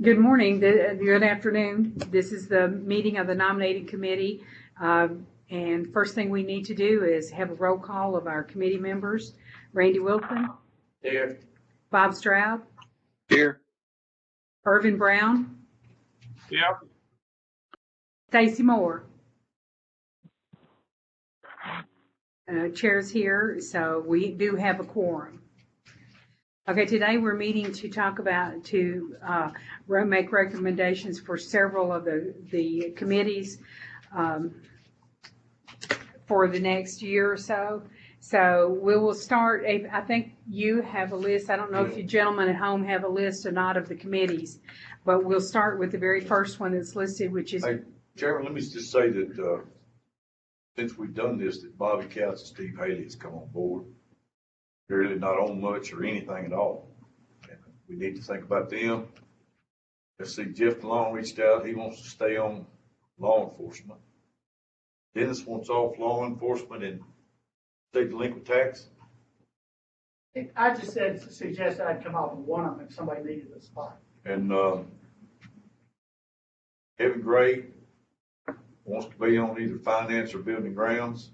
Good morning, good afternoon. This is the meeting of the nominating committee. And first thing we need to do is have a roll call of our committee members. Randy Wilson. Here. Bob Stroud. Here. Irvin Brown. Yep. Stacy Moore. Chair's here, so we do have a quorum. Okay, today we're meeting to talk about, make recommendations for several of the committees for the next year or so. So we will start, I think you have a list. I don't know if you gentlemen at home have a list or not of the committees, but we'll start with the very first one that's listed, which is... Hey, Chairman, let me just say that since we've done this, that Bobby Couch and Steve Haley has come on board. They're really not on much or anything at all. And we need to think about them. Let's see, Jeff DeLong reached out. He wants to stay on law enforcement. Dennis wants off law enforcement and state delinquent tax. I just suggested I'd come off of one of them if somebody needed a spot. And Kevin Gray wants to be on either finance or building grounds.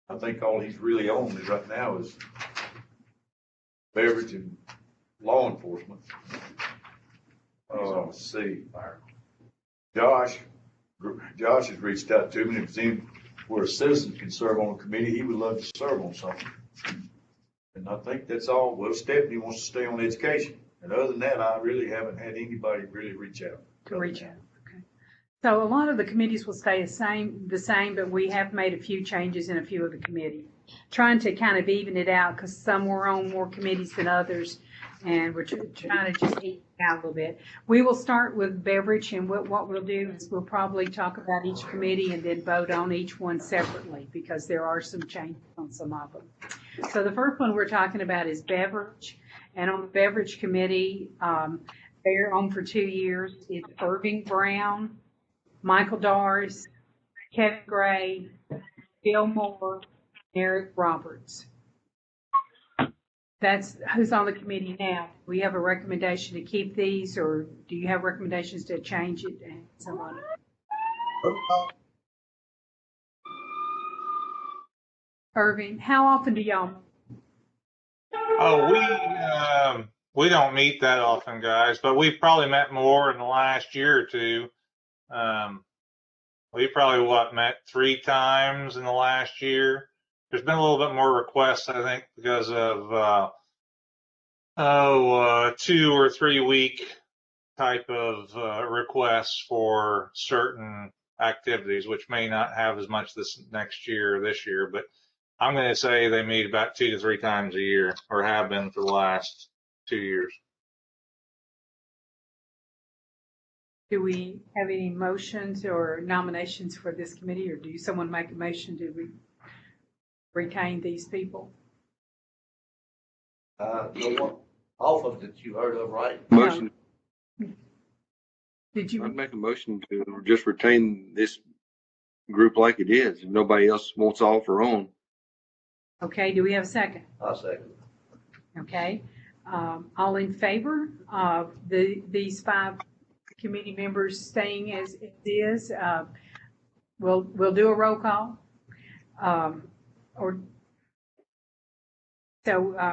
I think all he's really on is right now is beverage and law enforcement. Let's see. Josh has reached out to me, and if it's where a citizen can serve on a committee, he would love to serve on something. And I think that's all. Well, Stephanie wants to stay on education. And other than that, I really haven't had anybody really reach out. Okay. So a lot of the committees will stay the same, but we have made a few changes in a few of the committees, trying to kind of even it out because some were on more committees than others, and we're trying to just even it out a little bit. We will start with beverage, and what we'll do is we'll probably talk about each committee and then vote on each one separately because there are some changes on some of them. So the first one we're talking about is beverage, and on the beverage committee, they're on for 2 years. It's Irving Brown, Michael Doris, Kevin Gray, Bill Moore, Eric Roberts. That's who's on the committee now. We have a recommendation to keep these, or do you have recommendations to change it? Somebody. Irving, how often do y'all? Oh, we don't meet that often, guys, but we've probably met more in the last year or two. We probably met 3 times in the last year. There's been a little bit more requests, I think, because of 2 or 3 week type of requests for certain activities, which may not have as much this next year or this year, but I'm going to say they meet about 2 to 3 times a year, or have been for the last 2 years. Do we have any motions or nominations for this committee, or do someone make a motion to retain these people? The one off of that you heard of, right? Motion. Did you? I'd make a motion to just retain this group like it is. If nobody else wants off or on. Okay, do we have a second? I'll second. Okay, all in favor of these 5 committee members staying as it is? We'll do a roll call.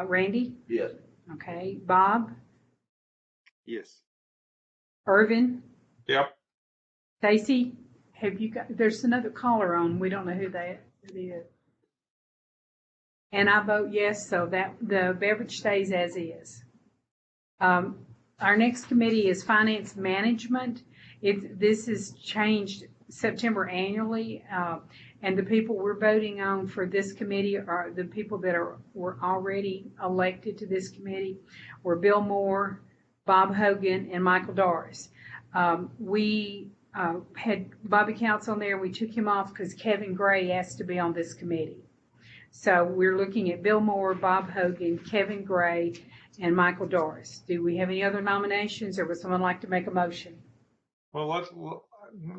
Randy? Yes. Okay, Bob? Yes. Irvin? Yep. Stacy? Have you got? There's another caller on. We don't know who that is. And I vote yes, so that the beverage stays as is. Our next committee is finance management. This is changed September annually, and the people we're voting on for this committee are the people that were already elected to this committee, were Bill Moore, Bob Hogan, and Michael Doris. We had Bobby Counts on there. We took him off because Kevin Gray asked to be on this committee. So we're looking at Bill Moore, Bob Hogan, Kevin Gray, and Michael Doris. Do we have any other nominations, or would someone like to make a motion? Well,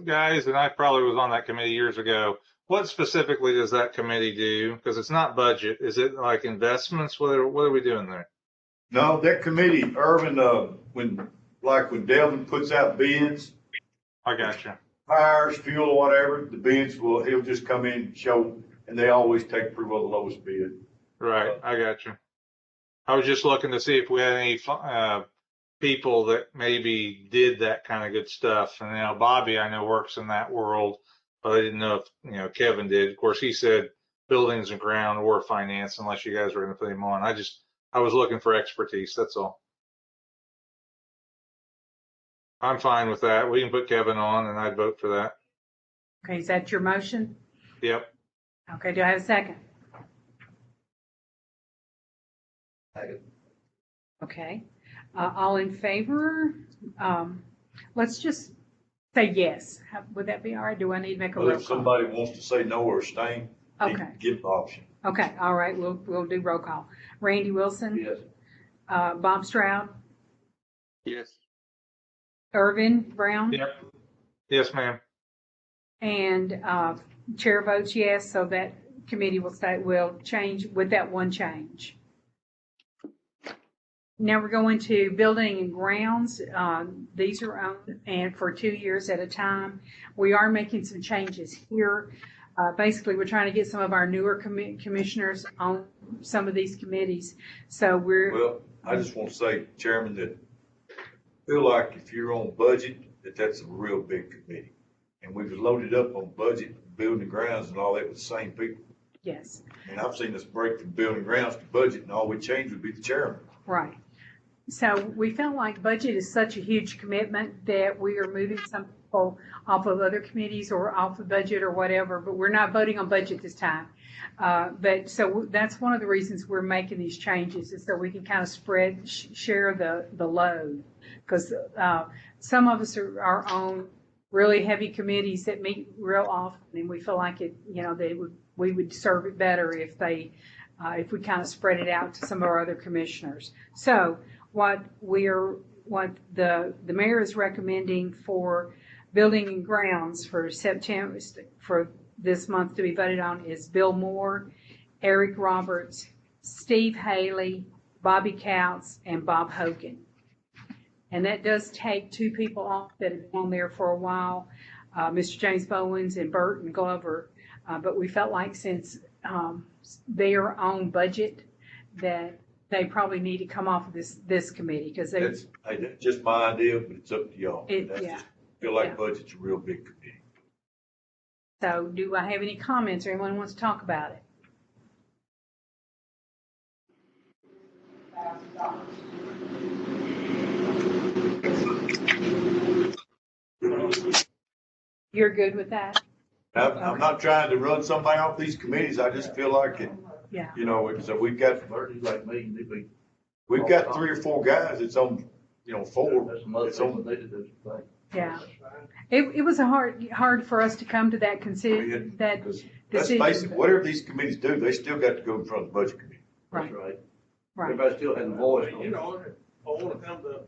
guys, and I probably was on that committee years ago. What specifically does that committee do? Because it's not budget. Is it like investments? What are we doing there? No, that committee, Irvin, when Delvin puts out bids, I got you. tires, fuel, or whatever, the bids he'll just come in, show, and they always take approval of the lowest bid. Right, I got you. I was just looking to see if we had any people that maybe did that kind of good stuff. And Bobby, I know, works in that world, but I didn't know if Kevin did. Of course, he said buildings and ground or finance, unless you guys were going to put him on. I was looking for expertise. That's all. I'm fine with that. We can put Kevin on, and I'd vote for that. Okay, is that your motion? Yep. Okay, do I have a second? Second. Okay, all in favor? Let's just say yes. Would that be all right? Do I need to make a Well, roll if call? somebody wants to say no or abstain, they Okay. can give the option. Okay, all right, we'll do roll call. Randy Wilson? Yes. Bob Stroud? Yes. Irvin Brown? Yep. Yes, ma'am. And chair votes yes, so that committee will change with that one change. Now we're going to building and grounds. These are owned and for 2 years at a time. We are making some changes here. Basically, we're trying to get some of our newer commissioners on some of these committees. So Well, I just want to say, Chairman, that I feel like if you're on budget, that's a real big committee. And we've loaded up on budget, building and grounds and all that with the same people. yes, And I've seen us break from building and grounds to budget, and all we change would be the chairman. right. So we felt like budget is such a huge commitment that we are moving some people off of other committees or off of budget or whatever, but we're not voting on budget this time. But so that's one of the reasons we're making these changes is so we can kind of share the load. Because some of us are on really heavy committees that meet real often, and we feel like we would serve it better if we kind of spread it out to some of our other commissioners. So what the mayor is recommending for building and grounds for September, for this month to be voted on is Bill Moore, Eric Roberts, Steve Haley, Bobby Couts, and Bob Hogan. And that does take 2 people off that have been on there for a while, Mr. James Bowens and Burton Glover. But we felt like since they are on budget, that they probably need to come off of this committee because That's just my idea, but it's up to y'all. I feel like Yeah. budget's a real big committee. So do I have any comments or anyone wants to talk about it? You're good with that? I'm not trying to run something off these committees. I just feel like it, Yeah. so we've got 3 or 4 guys that's on, 4. That's some other It's on- things they need to do. Yeah. It was hard for us to come to that that That's decision. basic. Whatever these committees do, they still got to go in front of the budget committee. Right. Right. Right. Everybody still has a voice. I want to come to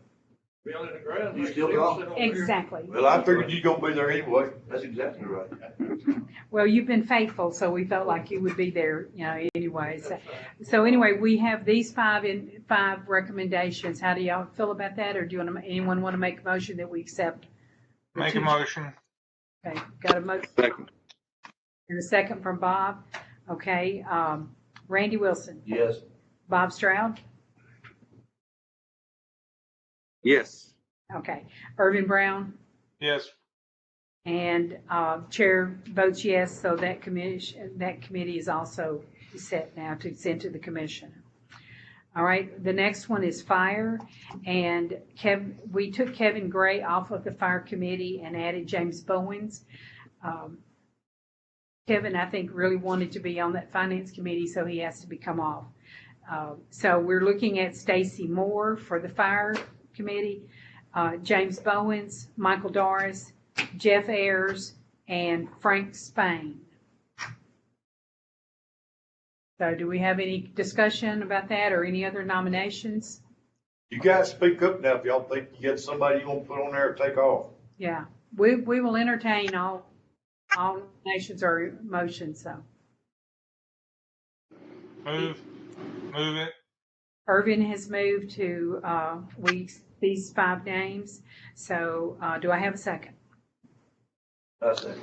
building the ground. You still go? Exactly. Well, I figured you're gonna be there anyway. That's exactly right. Well, you've been faithful, so we felt like you would be there, anyway. So anyway, we have these 5 recommendations. How do y'all feel about that? Or do anyone want to make a motion that we accept? the Make a 2? motion. Okay, got a motion. Second. And a second from Bob. Okay, Randy Wilson, Yes. Bob Stroud. Yes. Okay, Irvin Brown. Yes. And chair votes yes, so that committee is also set now to send to the commission. All right, the next one is fire, and we took Kevin Gray off of the fire committee and added James Bowens. Kevin, I think, really wanted to be on that finance committee, so he has to become off. So we're looking at Stacy Moore for the fire committee, James Bowens, Michael Doris, Jeff Ayers, and Frank Spain. So do we have any discussion about that or any other nominations? You guys speak up now if y'all think you got somebody you want to put on there or take off. Yeah, we will entertain all nominations or motions, so. Move it. Irvin has moved to, these 5 names. So, do I have a second? That's it.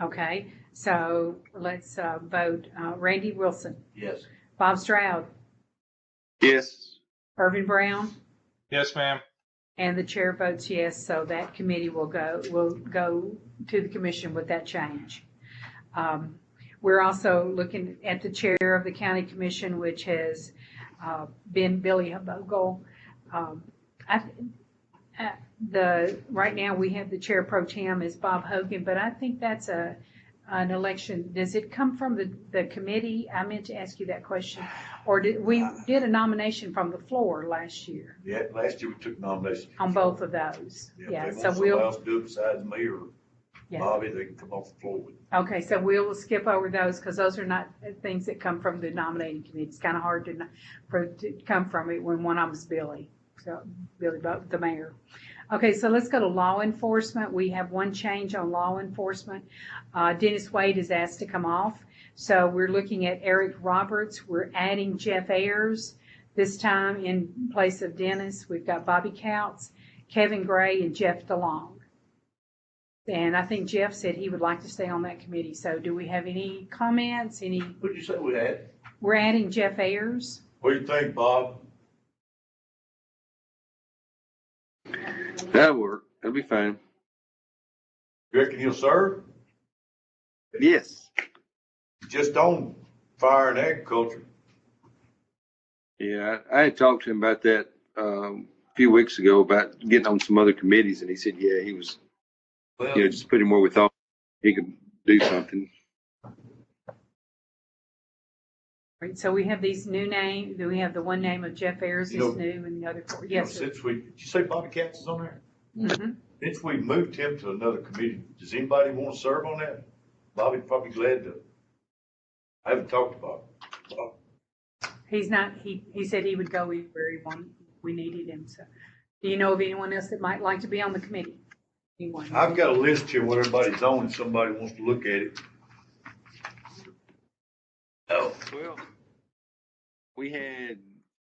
Okay, so let's, vote. Randy Wilson, Yes. Bob Stroud, Yes. Irvin Brown, Yes, ma'am. and the chair votes yes, so that committee will go to the commission with that change. We're also looking at the chair of the county commission, which has been Billy Bogle. Right now we have the chair pro tem is Bob Hogan, but I think that's an election. Does it come from the committee? I meant to ask you that question. Or we did a nomination from the floor last year Yeah, last year we took nominations. on both of those. Yeah, If they so want somebody we'll, else to do it besides me or yeah. Bobby, they can come off the floor with it. Okay, so we'll skip over those because those are not things that come from the nominating committee. It's kind of hard to come from it when one of them is Billy. So Billy, the mayor. Okay, so let's go to law enforcement. We have one change on law enforcement. Dennis Wade is asked to come off. So we're looking at Eric Roberts. We're adding Jeff Ayers this time in place of Dennis. We've got Bobby Couts, Kevin Gray, and Jeff DeLong. And I think Jeff said he would like to stay on that committee. So do we have any comments? What'd you say we had? We're adding Jeff Ayers. What do you think, Bob? That'll work. That'll be fine. You reckon he'll serve? Yes. Just on fire and agriculture. Yeah, I had talked to him about that a few weeks ago about getting on some other committees, and he said, yeah, he was, Well, just putting more with thought. He could do something. Right, so we have these new names. Do we have the one name of Jeff Ayers You know- is new and the other 4? you know, Yes, sir. since did you say Bobby Katz is on there? Mhm. Since we moved him to another committee, does anybody want to serve on that? Bobby's probably glad to. I haven't talked to Bob. He's not, he said he would go where he wanted, we needed him, so. Do you know of anyone else that might like to be on the committee? Anyone? I've got a list here what everybody's on, if somebody wants to look at it. Oh, Well, we had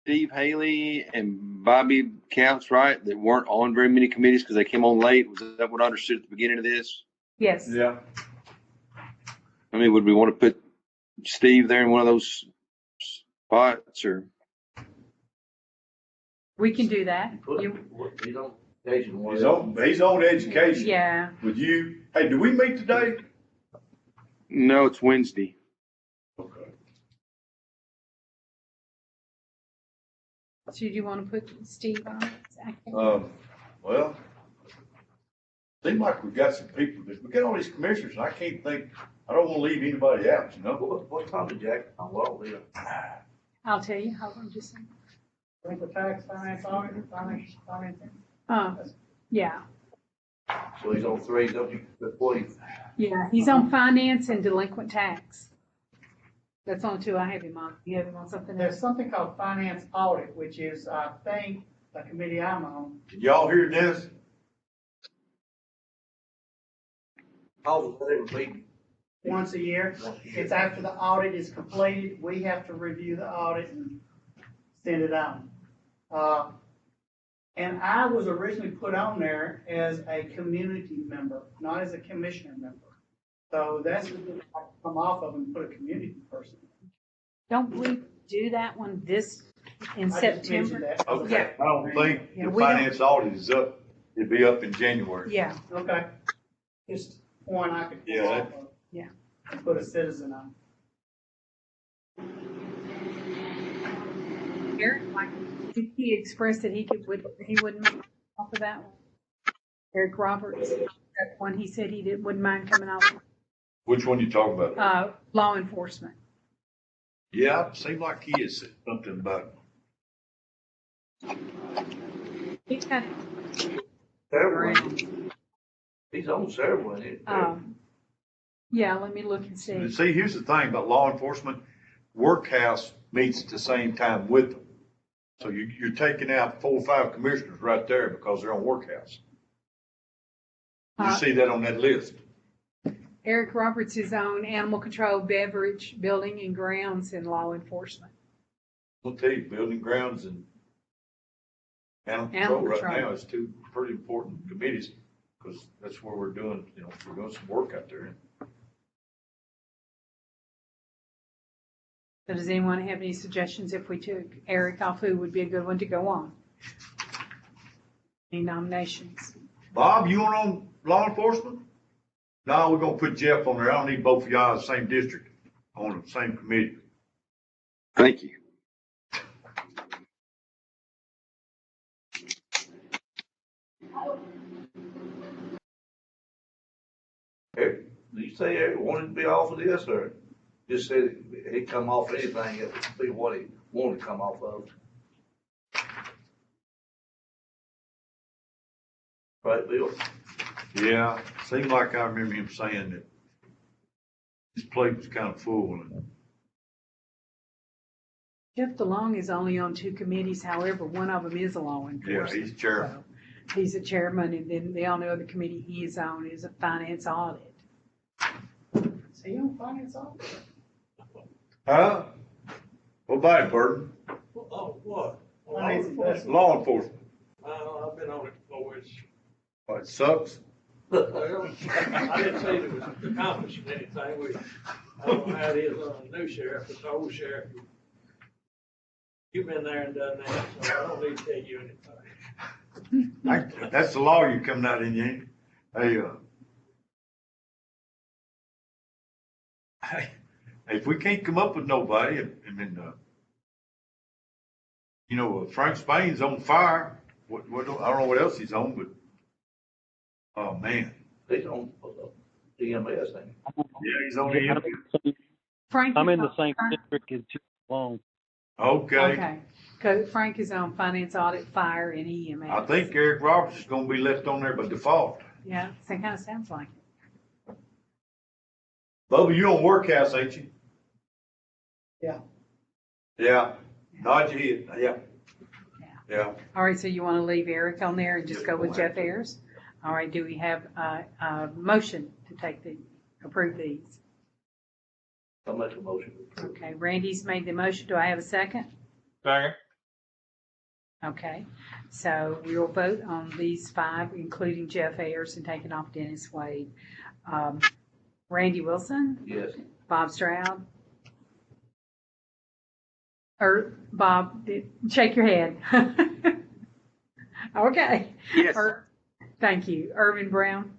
Steve Haley and Bobby Counts, right, that weren't on very many committees because they came on late. Was that what I understood at the beginning of this? Yes, yeah. I mean, would we want to put Steve there in one of those spots, or? we can do that. Put, You- he's on education. He's on education Yeah, with you. Hey, do we meet today? No, it's Wednesday. Okay. so do you want to put Steve on? it? Well, seems like we've got some people, we got all these commissioners, and I can't think, I don't want to leave anybody out, you know? What time did Jack on Wall live? I'll tell you, hold on just a second. I think the tax, finance, auditor, finance. Yeah, So he's on 3, don't you, before he, yeah, he's on finance and delinquent tax. That's on 2 I have him on. You have him on something There's else? something called finance audit, which is, I think, the committee I'm on. Did y'all hear this? how was that ever meeting? Once a year. It's after the audit is completed, we have to review the audit and send it on. And I was originally put on there as a community member, not as a commissioner member. So that's what I come off of and put a community person. Don't we do that one in I just mentioned September? that. Okay, Yeah. I don't think Yeah, the we don't- finance audit is up, it'd be up in January. Yeah, Okay. Just one I could pull Yeah, off of. yeah. And put a citizen on. Eric, like, he expressed that he wouldn't mind off of that one. Eric Roberts, that one, he said wouldn't mind coming off, Which one you talking about? law enforcement. Yeah, seemed like he had said something about He's got, Several. He's on several, isn't he? yeah, let me look and see. And see, here's the thing about law enforcement, workhouse meets at the same time with them. So you're taking out 4 or 5 commissioners right there because they're on workhouse. You see that on that list. Eric Roberts is on animal control, beverage, building and grounds, and law enforcement. I'll tell you, building grounds and animal control right control. now is two pretty important committees, because that's where we're doing, we're doing some work out there. So does anyone have any suggestions if we took Eric off, who would be a good one to go on? Any nominations? Bob, you want on law enforcement? No, we're gonna put Jeff on there. I don't need both of y'all in the same district on the same committee. Thank you. Did you say Eric wanted to be off of this, or just said he'd come off anything, it would be what he wanted to come off of? Right, Bill? Yeah, seemed like I remember him saying that his plate was kind of full. And Jeff DeLong is only on 2 committees, however, one of them is a law yeah, enforcement. he's chairman. So he's a chairman, and then the only other committee he is on is a finance audit. So you don't finance audit? Huh? What about it, Burton? Oh, what? Finance investment. Law enforcement. I've been on it before. What, it sucks? Well, I didn't say it was accomplishing anything. I don't know how it is on a new sheriff, but the old sheriff, you've been there and done that, so I don't need to tell you anything. That's the lawyer coming out in you, ain't it? Hey, if we can't come up with nobody, and then, Frank Spain's on fire. I don't know what else he's on, but, oh, man. He's on DMS thing. Yeah, he's on the, Frank I'm is in the on- same district as Jim Long. okay. Okay, 'cause Frank is on finance audit, fire, and EMS. I think Eric Roberts is gonna be left on there by default. Yeah, that kind of sounds like it. Bubba, you on workhouse, ain't you? Yeah. Yeah, nod your head, yeah. Yeah. All right, so you want to leave Eric on there and just go with Yes, Jeff Ayers? All right, do we have a motion to approve these? I'll make a motion. Okay, Randy's made the motion. Do I have a second? Second. Okay, so we will vote on these 5, including Jeff Ayers and taking off Dennis Wade. Randy Wilson, Yes. Bob Stroud. Or Bob, shake your head. Okay. Yes. Thank you. Irvin Brown,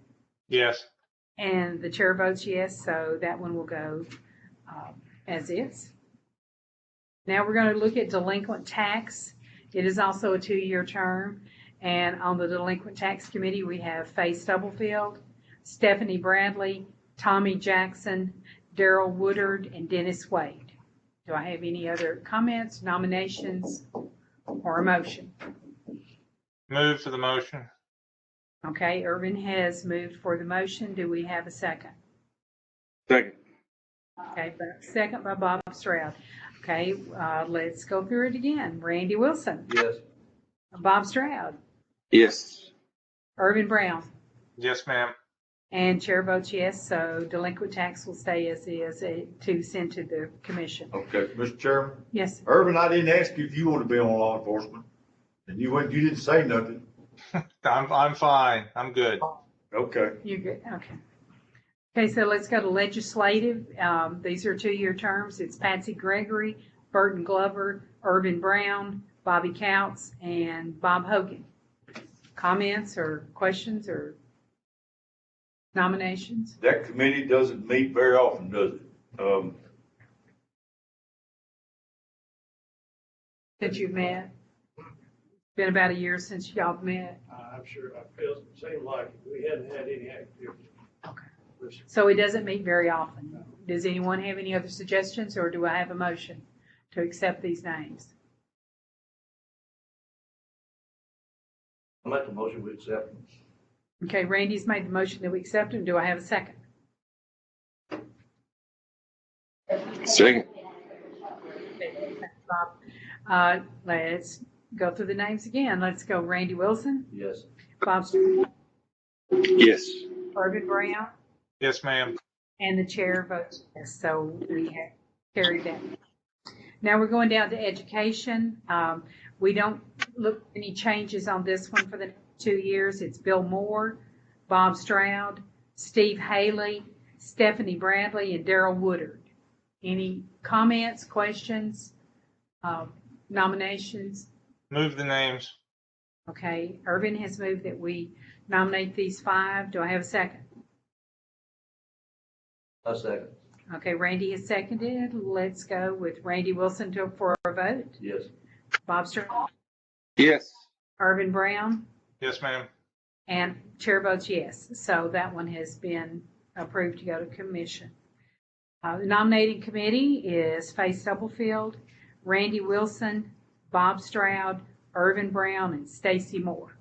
Yes. and the chair votes yes, so that one will go as is. Now we're going to look at delinquent tax. It is also a 2-year term. And on the delinquent tax committee, we have Faye Stubblefield, Stephanie Bradley, Tommy Jackson, Daryl Woodard, and Dennis Wade. Do I have any other comments, nominations, or a motion? Move for the motion. Okay, Irvin has moved for the motion. Do we have a second? Second. Okay, second by Bob Stroud. Okay, let's go through it again. Randy Wilson, Yes. Bob Stroud, Yes. Irvin Brown, Yes, ma'am. and chair votes yes, so delinquent tax will stay as is to send to the commission. Okay, Mr. Chairman, Yes, Irvin, I didn't ask you if you want to be on law enforcement, and you didn't say nothing. I'm fine. I'm good. Okay. you're good, okay. Okay, so let's go to legislative. These are 2-year terms. It's Patsy Gregory, Burton Glover, Irvin Brown, Bobby Counts, and Bob Hogan. Comments or questions or nominations? That committee doesn't meet very often, does it? Since you've met? Been about a year since y'all met. I'm sure, seemed like we hadn't had any activity. Okay. This- So it doesn't meet very often. Does anyone have any other suggestions, or do I have a motion to accept these names? I'll make a motion we accept. Okay, Randy's made the motion that we accept them. Do I have a second? Second. Bob, let's go through the names again. Let's go Randy Wilson, Yes. Bob Stroud, Yes. Irvin Brown, Yes, ma'am. and the chair votes yes, so we have carried that. Now we're going down to education. We don't look at any changes on this one for the next 2 years. It's Bill Moore, Bob Stroud, Steve Haley, Stephanie Bradley, and Daryl Woodard. Any comments, questions, nominations? Move the names. Okay, Irvin has moved that we nominate these 5. Do I have a second? A second. Okay, Randy has seconded. Let's go with Randy Wilson for a vote. Yes. Bob Stroud, Yes. Irvin Brown, Yes, ma'am. and chair votes yes. So that one has been approved to go to commission. The nominating committee is Faith Stubblefield, Randy Wilson, Bob Stroud, Irvin Brown, and Stacy Moore.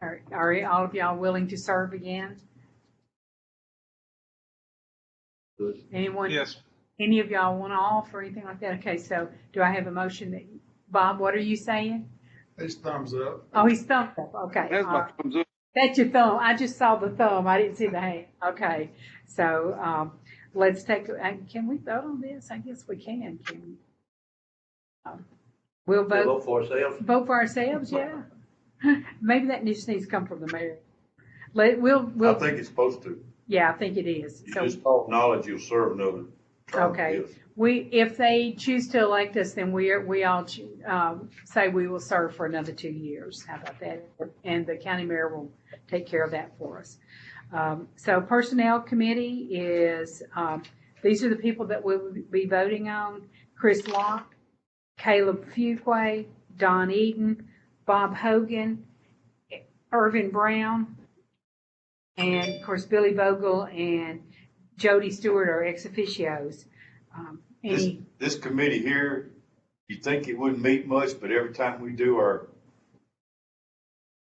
Are all of y'all willing to serve again? Good. Anyone? Yes. Any of y'all want off or anything like that? Okay, so do I have a motion that, Bob, what are you saying? It's thumbs up. Oh, he's thumbs up. Okay. That's all my right. thumbs up. That's your thumb. I just saw the thumb. I didn't see the hand. Okay. So, let's take, can we vote on this? I guess we can we? We'll They vote. vote for ourselves. Vote for ourselves, yeah. Maybe that just needs to come from the mayor. We'll, I think it's supposed to. yeah, I think it is. You So, just acknowledge you'll serve another term. okay. Yes. If they choose to elect us, then we all say we will serve for another 2 years. How about that? And the county mayor will take care of that for us. So personnel committee is, these are the people that we'll be voting on. Chris Locke, Caleb Fuquay, Don Eden, Bob Hogan, Irvin Brown, and of course Billy Vogel and Jody Stewart are ex officios. This committee here, you'd think it wouldn't meet much, but every time we do our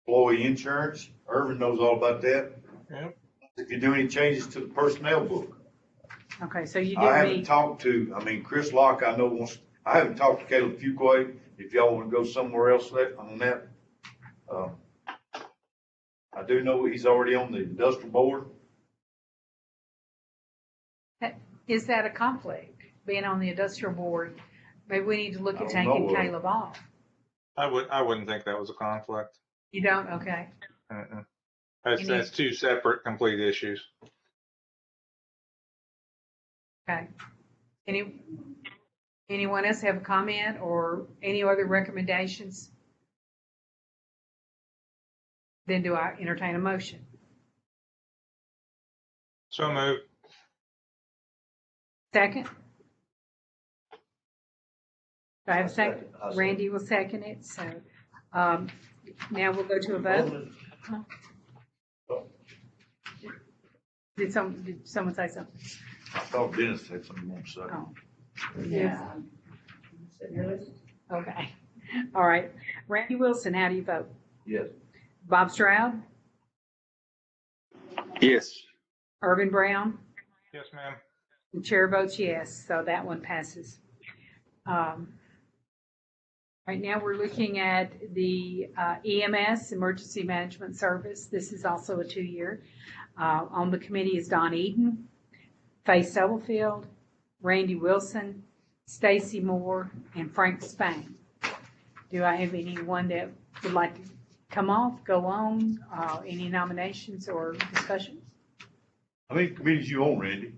employee insurance, Irvin knows all about that. Yep. If you do any changes to the personnel book. Okay, so you I did haven't meet. talked to, Chris Locke, I know wants, I haven't talked to Caleb Fuquay. If y'all want to go somewhere else on that. I do know he's already on the industrial board. Is that a conflict, being on the industrial board? Maybe we need to look I at don't know. taking Caleb off. I wouldn't think that was a conflict. You don't? Okay. Uh-uh. That's, Any- that's 2 separate complete issues. Okay. Anyone else have a comment or any other recommendations? Then do I entertain a motion? So moved. Second? Do I have a second? I'll second. Randy will second it, so, now we'll go to a vote. Did someone say something? I thought Dennis had something more to say. Oh. Yeah. Okay. All right. Randy Wilson, how do you vote? Yes. Bob Stroud? Yes. Irvin Brown? Yes, ma'am. The chair votes yes, so that one passes. Right now, we're looking at the EMS, Emergency Management Service. This is also a 2-year. On the committee is Don Eden, Faith Stubblefield, Randy Wilson, Stacy Moore, and Frank Spain. Do I have anyone that would like to come off, go on, any nominations or discussions? How many committees you on, Randy?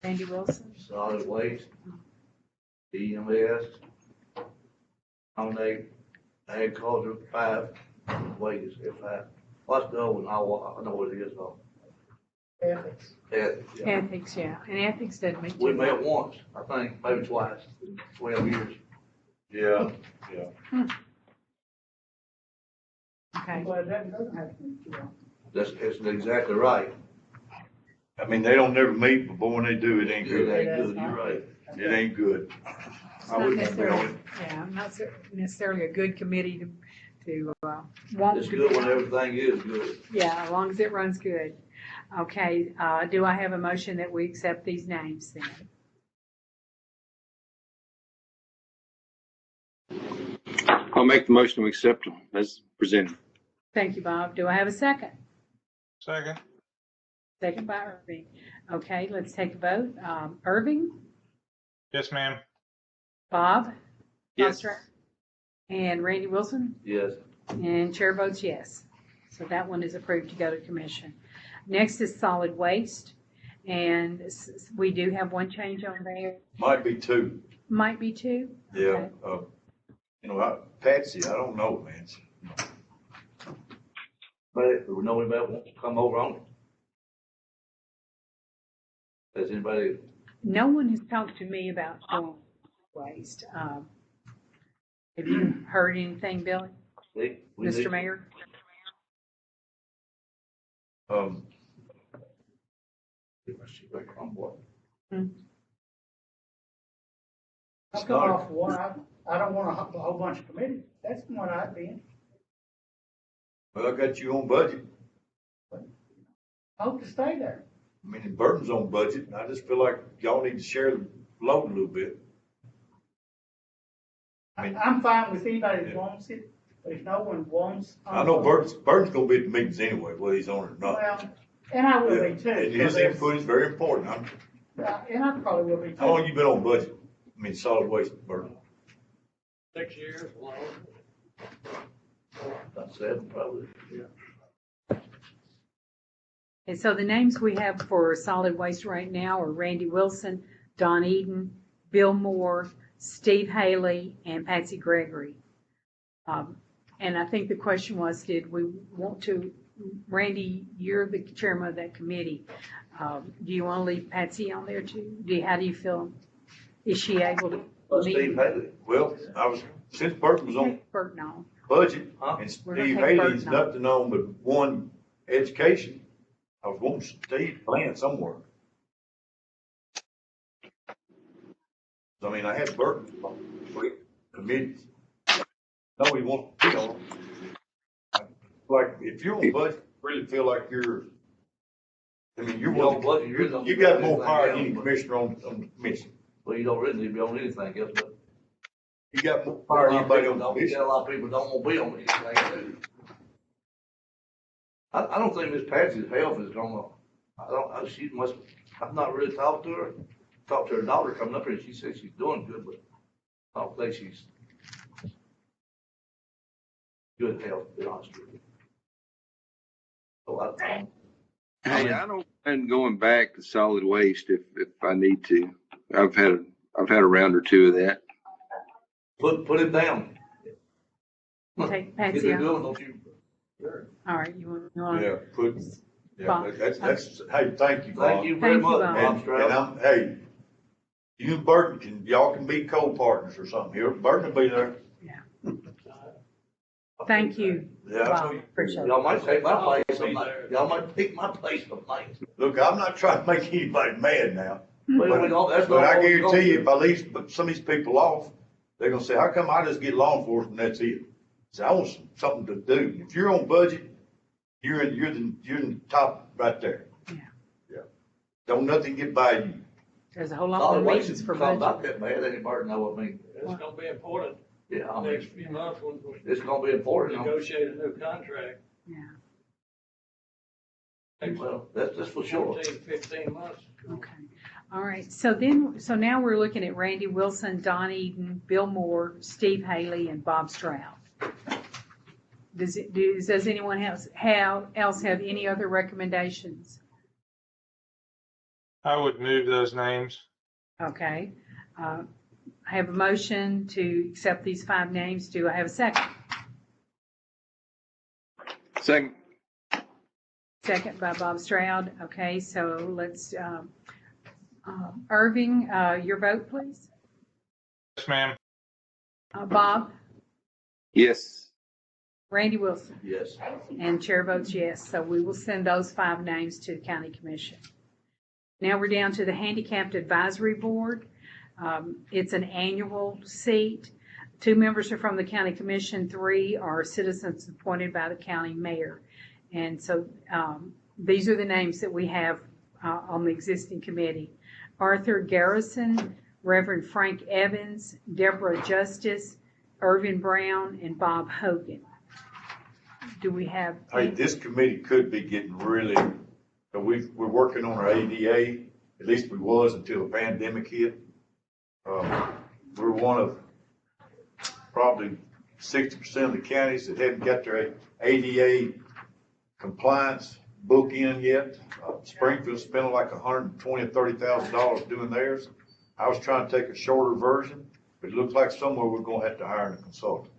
Randy Wilson? Solid waste, EMS, nominate agriculture 5, wages at 5. What's the other one? I know what it is though. Ethics. Ethics, yeah. Ethics, yeah. And ethics doesn't make We too met much. once, I think, maybe twice, 12 years. Yeah. Okay. But that doesn't have to be too long. That's exactly right. They don't never meet, but boy, when they do, it ain't It good. ain't good, you're right. It ain't good. It's I not wouldn't want to be on necessarily, it. yeah, not necessarily a good committee to want It's to good be when on. everything is good. Yeah, as long as it runs good. Okay, do I have a motion that we accept these names then? I'll make the motion to accept them as presented. Thank you, Bob. Do I have a second? Second. Second by Irving. Okay, let's take a vote. Irving, Yes, ma'am. Bob, Yes. Foster, and Randy Wilson, Yes. and chair votes yes. So that one is approved to go to commission. Next is solid waste, and we do have one change on there. Might be two. Might be two. Yeah, Okay. you know, Patsy, I don't know, man. But if we know anybody wants to come over on it. Has anybody, No one has talked to me about solid waste. Have you heard anything, Billy? see? we Mr. need- Mayor? I'll It's come not, off one, I don't want a whole bunch of committees, that's the one I'd be in. well, I got you on budget. I hope to stay there. I mean, the burden's on budget, and I just feel like y'all need to share the load a little bit. I'm fine with anybody that Yeah. wants it, but if no one wants. I know Burton's gonna be at the meetings anyway, whether he's on it or not. Well, and I will Yeah, be too. and his because there's- input is very important. And I probably will be How long too. you been on budget? I mean, solid waste, Burton. 6 years, long. About 7 probably. And so the names we have for solid waste right now are Randy Wilson, Don Eden, Bill Moore, Steve Haley, and Patsy Gregory. And I think the question was, did we want to, Randy, you're the chairman of that committee. Do you want to leave Patsy on there too? How do you feel? Is she able to Steve lead? Haley. Well, since Burton was on Burton on. budget, Huh? and We're gonna Steve take Haley's Burton off. nothing on but one education, I was wanting Steve playing somewhere. I mean, I had Burton, 3 committees. No, he wants to be on. Like, if you're on budget, really feel like you're, I mean, you're You're on one, budget, you're gonna you be got on more power than any anything else, commissioner on the commission. Well, you don't really need to be on anything else, but. You got more power than anybody on the commission. A lot of people don't want to be on anything. I don't think Miss Patsy's health is gonna, she must, I've not really talked to her. Talked to her daughter coming up here, she said she's doing good, but I don't think she's good health, to be honest with you. So Hey, I don't mind going back to solid waste if I need to. I've had a round or two of that. put him down. Take Get Patsy it off. going, don't you? All right, you want? Yeah, Bob. that's, hey, thank you, Bob. Thank you very Thank you, much, Bob. Bob And Stroud. hey, you and Burton y'all can be co-partners or something here. Burton will be there. Thank you, Yeah. Bob. Appreciate it. Y'all might take my place I'll be sometime. there. Y'all might take my place sometime. Look, I'm not trying to make anybody mad now, Well, we don't- that's but not I what we're gonna guarantee you, do. if I leave some of these people off, they're gonna say, how come I just get law enforcement, that's it? So I want something to do. If you're on budget, you're in the top right there. Yeah. Yeah. Don't nothing get by you. There's a whole lot Solid more waste meetings is for not budget. that bad, anybody know what I mean? It's gonna be important Yeah, I next mean, few months when we it's gonna be important. negotiate a new contract. Yeah, Next Well, that's for sure. 14, 15 months. okay. All right, so now we're looking at Randy Wilson, Don Eden, Bill Moore, Steve Haley, and Bob Stroud. Does anyone else have any other recommendations? I would move those names. Okay. I have a motion to accept these 5 names. Do I have a second? Second. Second by Bob Stroud. Okay, so let's, Irving, your vote, please. Yes, ma'am. Bob, Yes. Randy Wilson, Yes. and chair votes yes. So we will send those 5 names to the county commission. Now we're down to the Handicapped Advisory Board. It's an annual seat. 2 members are from the county commission, 3 are citizens appointed by the county mayor. And so these are the names that we have on the existing committee. Arthur Garrison, Reverend Frank Evans, Deborah Justice, Irvin Brown, and Bob Hogan. Do we have? Hey, this committee could be getting really So we're working on our ADA, at least we was until the pandemic hit. We're one of probably 60% of the counties that haven't got their ADA compliance book in yet. Springfield's spending like $120,000 or $30,000 doing theirs. I was trying to take a shorter version, but it looks like somewhere we're gonna have to hire a consultant.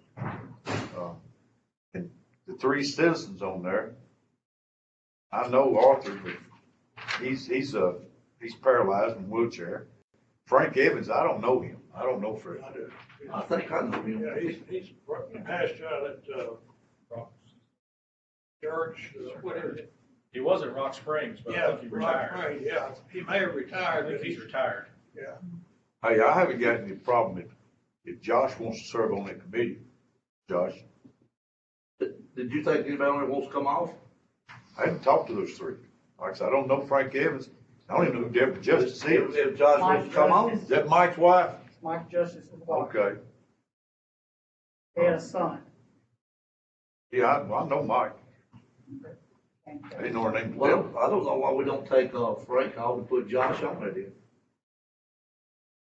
And the 3 citizens on there, I know Arthur, but he's paralyzed in a wheelchair. Frank Evans, I don't know him. I don't know Fred. I think I know him. Yeah, he's working pastor out at, church, what is it? He was at Rock Springs, but I Yeah, think he retired. right, yeah, he may have I retired, think but he's retired. yeah. Hey, I haven't got any problem if Josh wants to serve on that committee. Josh, Did you think anybody on there wants to come off? I haven't talked to those 3. Like I said, I don't know Frank Evans. I don't even know who Deborah Justice is. If Josh wants to come on? Is that Mike's wife? Mike Justice's wife. Okay. They had a son. Yeah, I know Mike. I didn't know her name was Well, Deborah. I don't know why we don't take, Frank off and put Josh on there then.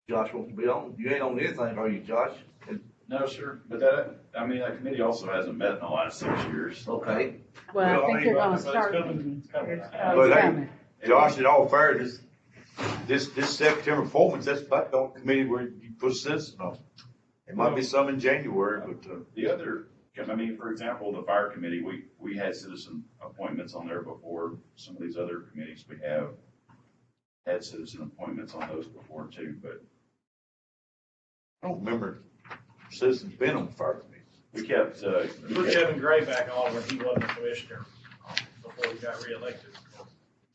Josh wants to be on. You ain't on anything, are you, Josh? No, sir, but that committee also hasn't met in the last 6 years. Okay. Well, I think they're gonna But it's start coming. meeting. It's coming. Oh, it's But hey, coming. Josh, in all fairness, this September performance, that's about the only committee where you put a citizen on. There might be some in January, but, The other, I mean, for example, the fire committee, we had citizen appointments on there before. Some of these other committees we have had citizen appointments on those before too, but I don't remember citizens being on the fire committee. we kept, We put Kevin Gray back on when he wasn't a commissioner, before he got reelected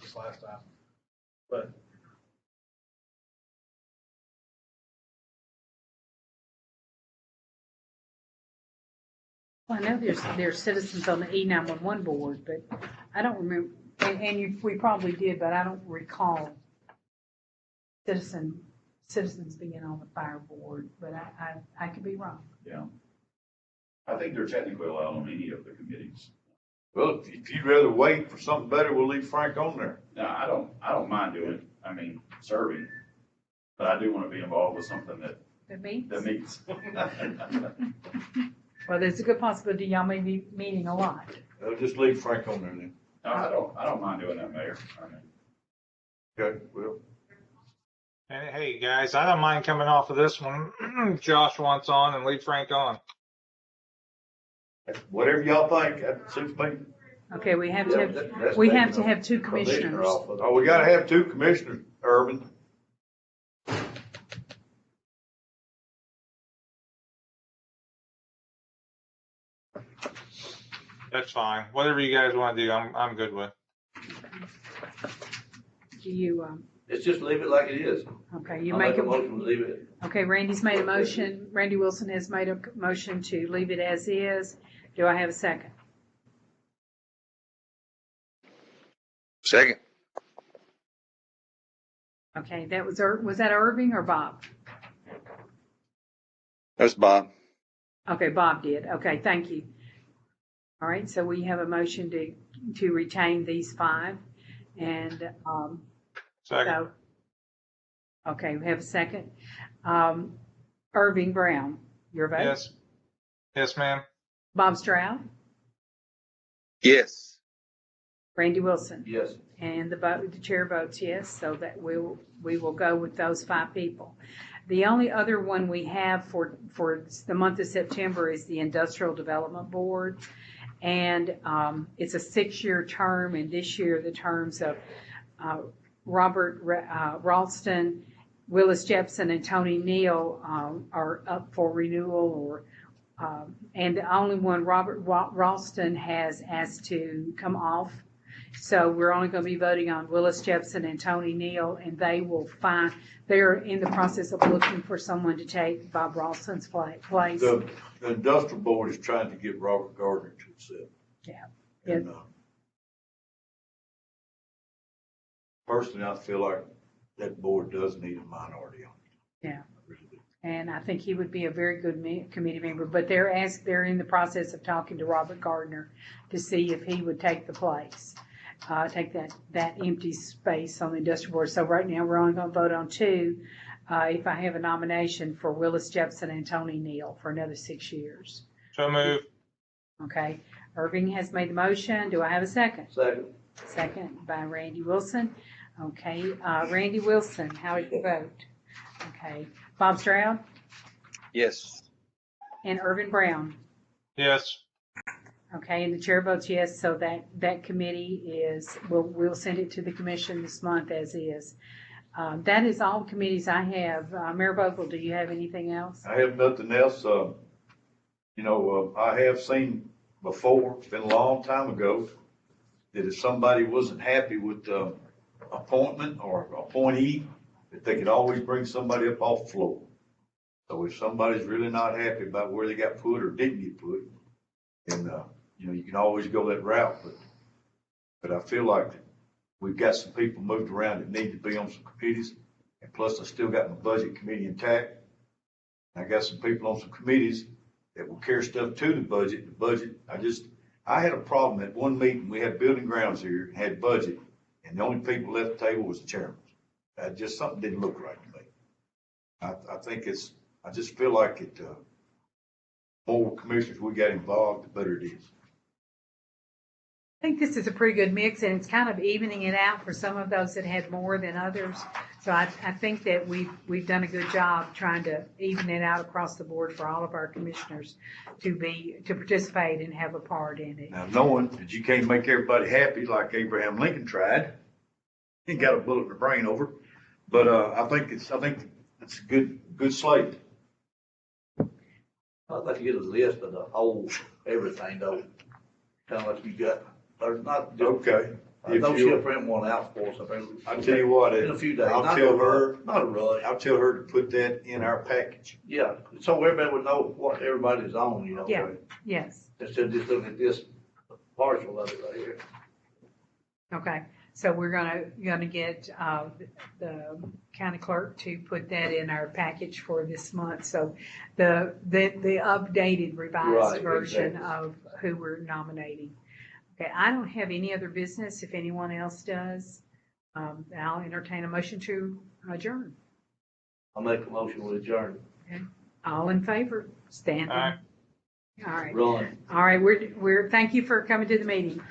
this last time. But Well, I know there's citizens on the E911 board, but I don't remember, we probably did, but I don't recall citizens being on the fire board, but I could be wrong. yeah. I think they're technically allowed on any of the committees. Well, if you'd rather wait for something better, we'll leave Frank on there. Now, I don't mind doing it, I mean, serving, but I do want to be involved with something That means? that meets. Well, there's a good possibility y'all may be meeting a lot. Just leave Frank on there then. No, I don't mind doing that, Mayor. I mean, Okay, well, And hey, guys, I don't mind coming off of this one. Josh wants on and leave Frank on. whatever y'all think, that suits me. Okay, we have to Yeah, have, that's we have taking to have 2 commissioner commissioners. off of it. Oh, we gotta have 2 commissioners, Urban. That's fine. Whatever you guys want to do, I'm good with. Do you, Let's just leave it like it is. okay, you I'll make make a a, motion to leave it. okay, Randy's made a motion, Randy Wilson has made a motion to leave it as is. Do I have a second? Second. Okay, that was that Irving or Bob? That's Bob. Okay, Bob did. Okay, thank you. All right, so we have a motion to retain these 5 and, Second. so, okay, we have a second. Irving Brown, your vote? Yes. Yes, ma'am. Bob Stroud, Yes. Randy Wilson, Yes. and the chair votes yes, so that we will go with those 5 people. The only other one we have for the month of September is the Industrial Development Board. And it's a 6-year term, and this year the terms of Robert Ralston, Willis Jepson, and Tony Neal are up for renewal, and the only one, Robert Ralston, has asked to come off. So we're only going to be voting on Willis Jepson and Tony Neal, and they're in the process of looking for someone to take Bob Ralston's place. The industrial board is trying to get Robert Gardner to accept. Yeah. And, personally, I feel like that board does need a minority on it. Yeah. I really do. And I think he would be a very good committee member, but they're in the process of talking to Robert Gardner to see if he would take the place. take that empty space on the industrial board. So right now, we're only gonna vote on two. If I have a nomination for Willis Jepson and Tony Neal for another 6 years. So move. Okay, Irving has made the motion. Do I have a second? Second. Second by Randy Wilson. Okay, Randy Wilson, how did you vote? Okay, Bob Stroud Yes. and Irvin Brown. Yes. Okay, and the chair votes yes, so that committee is, we'll send it to the commission this month as is. That is all the committees I have. Mayor Vogel, do you have anything else? I have nothing else. I have seen before, it's been a long time ago, that if somebody wasn't happy with the appointment or appointee, that they could always bring somebody up off the floor. So if somebody's really not happy about where they got put or didn't get put, then, you can always go that route. But I feel like we've got some people moved around that need to be on some committees. And plus, I still got my budget committee intact. I got some people on some committees that will carry stuff to the budget. I had a problem at one meeting. We had building grounds here, had budget, and the only people left the table was the chairman. Just something didn't look right to me. I just feel like more commissioners we got involved, the better it is. I think this is a pretty good mix, and it's kind of evening it out for some of those that had more than others. So I think that we've done a good job trying to even it out across the board for all of our commissioners to participate and have a part in it. Now, knowing that you can't make everybody happy like Abraham Lincoln tried, he got a bullet in the brain over. But I think it's a good slate. I'd like to get a list of the whole, everything though, kind of like you got, or not just. Okay. I know she'll print one out for us. I'll tell you what, in a few days. I'll Not tell a her, rush, not a rush. I'll tell her to put that in our package. Yeah, so everybody would know what everybody's on, Yeah. Yes. Instead of just looking at this partial of it right here. Okay. So we're gonna get the county clerk to put that in our package for this month. So the updated revised Right, version exactly. of who we're nominating. Okay, I don't have any other business. If anyone else does, I'll entertain a motion to adjourn. I'll make a motion with adjourn. All in favor, stand. Aye. All right. Run. All right. We're thank you for coming to the meeting.